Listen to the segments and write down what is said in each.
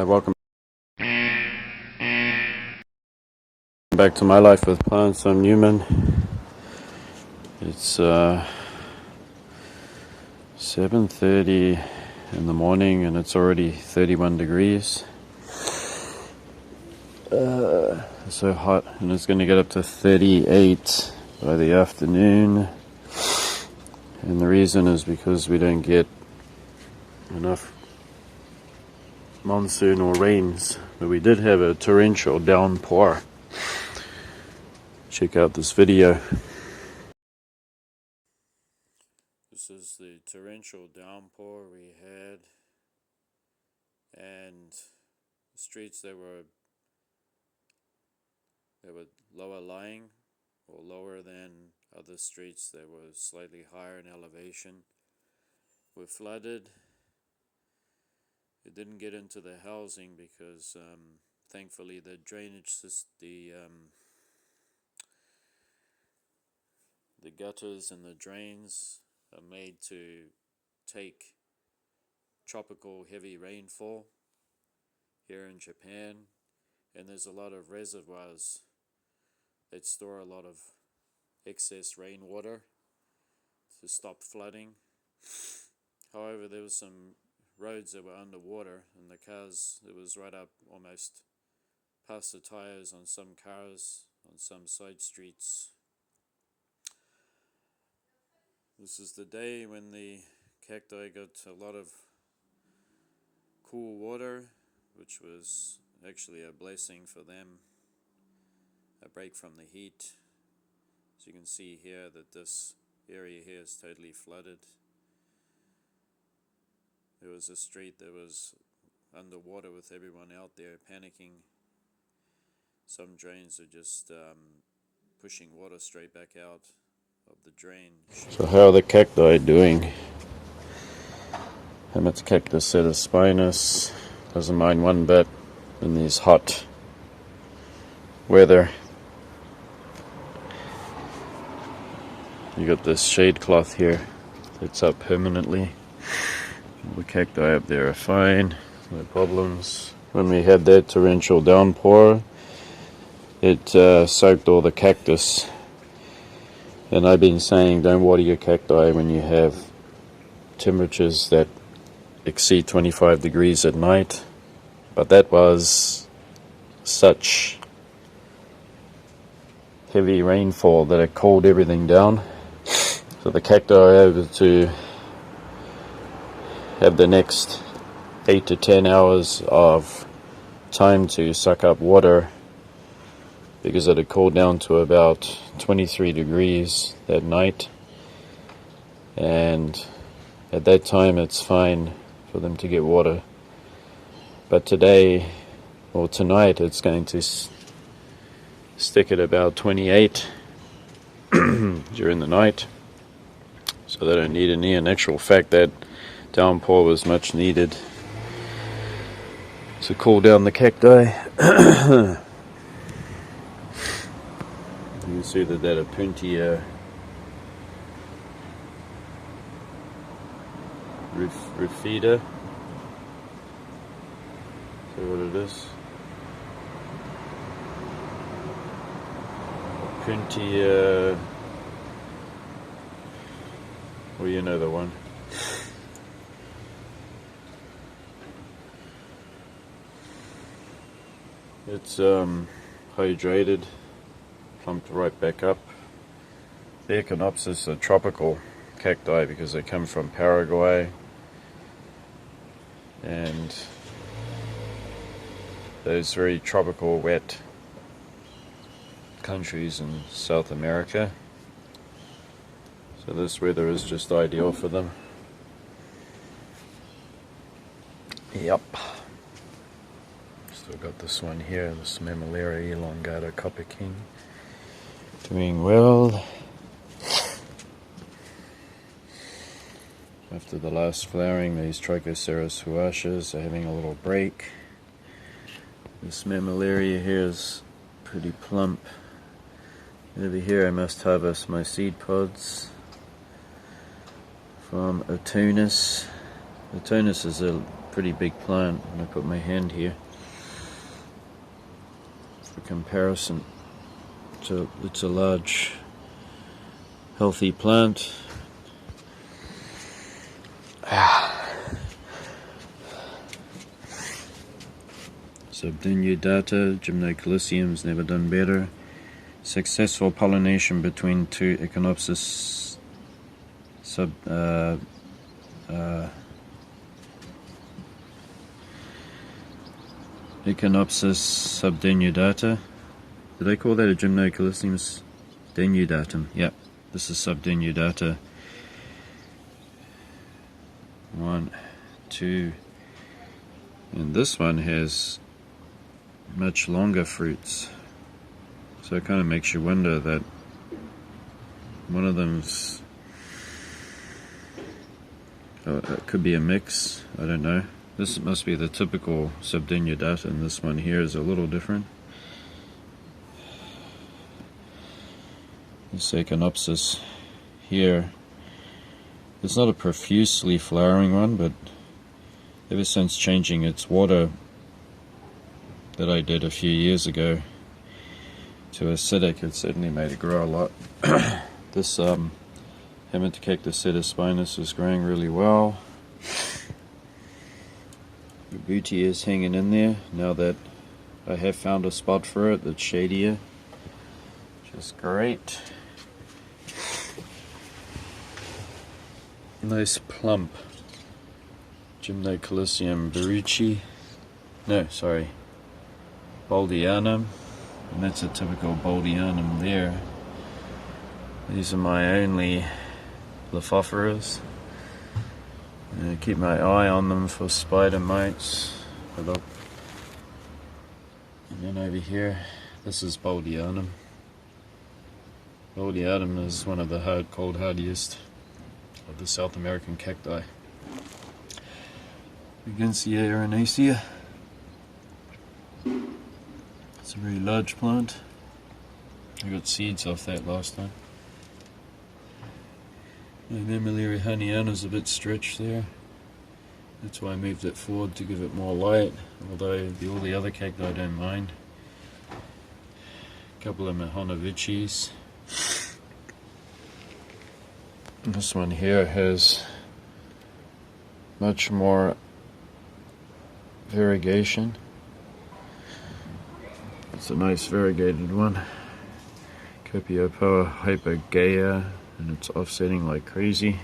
Welcome back to My Life with Plants. I'm Newman. It's 7:30 in the morning and it's already 31 degrees. So hot, and it's going to get up to 38 by the afternoon. And the reason is because we don't get enough monsoon or rains, but we did have a torrential downpour. Check out this video. This is the torrential downpour we had, and the streets that were lower lying or lower than other streets that were slightly higher in elevation were flooded. It didn't get into the housing because thankfully the drainage system, the gutters and the drains are made to take tropical heavy rainfall here in Japan, and there's a lot of reservoirs that store a lot of excess rainwater to stop flooding. However, there was some roads that were underwater, and the cars, it was right up almost past the tires on some cars on some side streets. This is the day when the cacti got a lot of cool water, which was actually a blessing for them, a break from the heat. As you can see here that this area here is totally flooded. There was a street that was underwater with everyone out there panicking. Some drains are just pushing water straight back out of the drain. So how are the cacti doing? Cactus spinus doesn't mind one bit in these hot weather. You got this shade cloth here that's up permanently. The cacti up there are fine, no problems. When we had that torrential downpour, it soaked all the cactus. And I've been saying don't water your cacti when you have temperatures that exceed 25 degrees at night. But that was such heavy rainfall that it cooled everything down. So the cacti are able to have the next 8 to 10 hours of time to suck up water, because it had cooled down to about 23 degrees that night, and at that time it's fine for them to get water. But today or tonight it's going to stick at about 28 during the night, so they don't need any. In actual fact, that downpour was much needed to cool down the cacti. You can see that a Puntia rufida. See what it is? Puntia. Well, you know the one. It's hydrated, plumped right back up. The Echinopsis are tropical cacti because they come from Paraguay and those very tropical, wet countries in South America. So this weather is just ideal for them. Yep. Still got this one here, this Mammillaria elongata copper king, doing well. After the last flowering, these Trichoceros huaceas are having a little break. This Mammillaria here is pretty plump. Over here I must harvest my seed pods from Atunus. Atunus is a pretty big plant, and I put my hand here for comparison. So it's a large, healthy plant. Subdenudata, Gymnocalycium's never done better. Successful pollination between two Echinopsis Echinopsis subdenudata. Did I call that a Gymnocalycium denudatum? Yep, this is subdenudata. 1, 2, and this one has much longer fruits. So it kind of makes you wonder that one of them's, it could be a mix, I don't know. This must be the typical subdenudata, and this one here is a little different. This Echinopsis here, it's not a profusely flowering one, but ever since changing its water that I did a few years ago to acidic, it certainly made it grow a lot. This Cacti spinus is growing really well. The booty is hanging in there now that I have found a spot for it that's shadier, which is great. Nice plump Gymnocalycium Baruchi. No, sorry, Baldianum. And that's a typical Baldianum there. These are my only Lophophorus. I keep my eye on them for spider mites. And then over here, this is Baldianum. Baldianum is one of the cold hardiest of the South American cacti. Vigencia arenacea. It's a very large plant. I got seeds off that last time. And Mammillaria honeyana is a bit stretched there. That's why I moved it forward to give it more light, although all the other cacti I don't mind. A couple of Mahonovichis. This one here has much more variegation. It's a nice variegated one. Copiopoa hypergaea, and it's offsetting like crazy.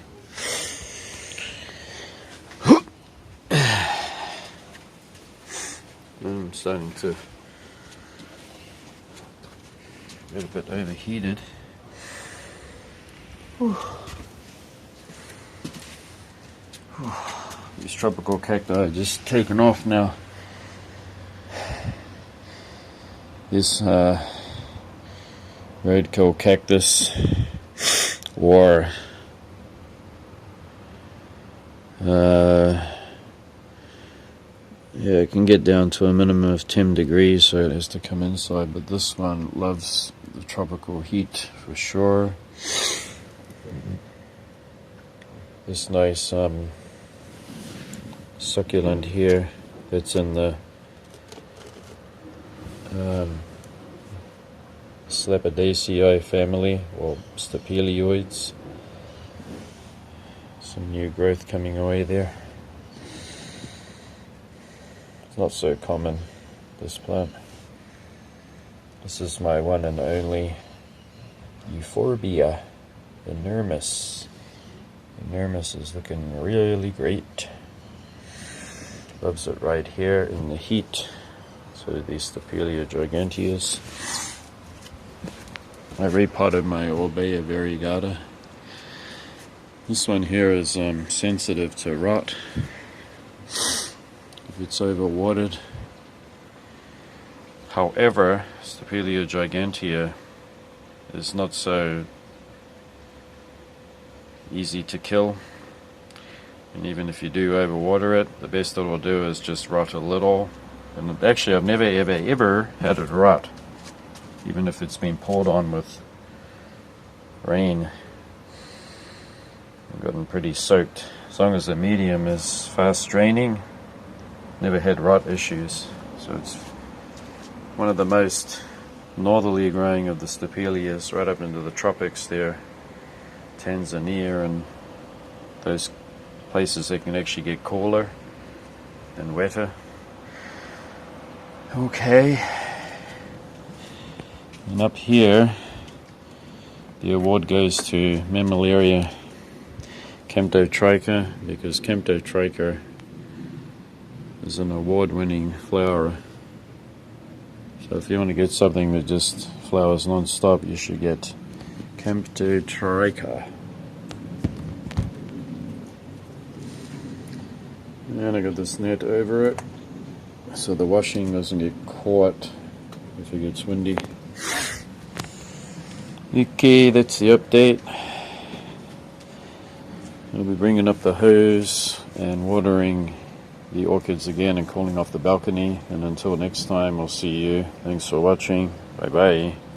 I'm starting to get a bit overheated. These tropical cacti are just taking off now. This roadkill cactus, or yeah, it can get down to a minimum of 10 degrees, so it has to come inside, but this one loves the tropical heat for sure. This nice succulent here that's in the Slapidaceae family, or Stapelioids. Some new growth coming away there. It's not so common, this plant. This is my one and only Euphorbia inermis. Inermis is looking really great. Loves it right here in the heat. So do these Stapelia giganteus. I repotted my Orbea variegata. This one here is sensitive to rot if it's overwatered. However, Stapelia gigantea is not so easy to kill, and even if you do overwater it, the best it will do is just rot a little. And actually, I've never ever had it rot, even if it's been poured on with rain. I've gotten pretty soaked. As long as the medium is fast draining, never had rot issues. So it's one of the most northerly growing of the stapelias, right up into the tropics there, Tanzania and those places that can actually get cooler and wetter. Okay, and up here the award goes to Mammillaria Camptotricha, because Camptotricha is an award-winning flower. So if you want to get something that just flowers non-stop, you should get Camptotricha. And I got this net over it so the washing doesn't get caught if it gets windy. Okay, that's the update. I'll be bringing up the hose and watering the orchids again and cooling off the balcony. And until next time, I'll see you. Thanks for watching. Bye bye.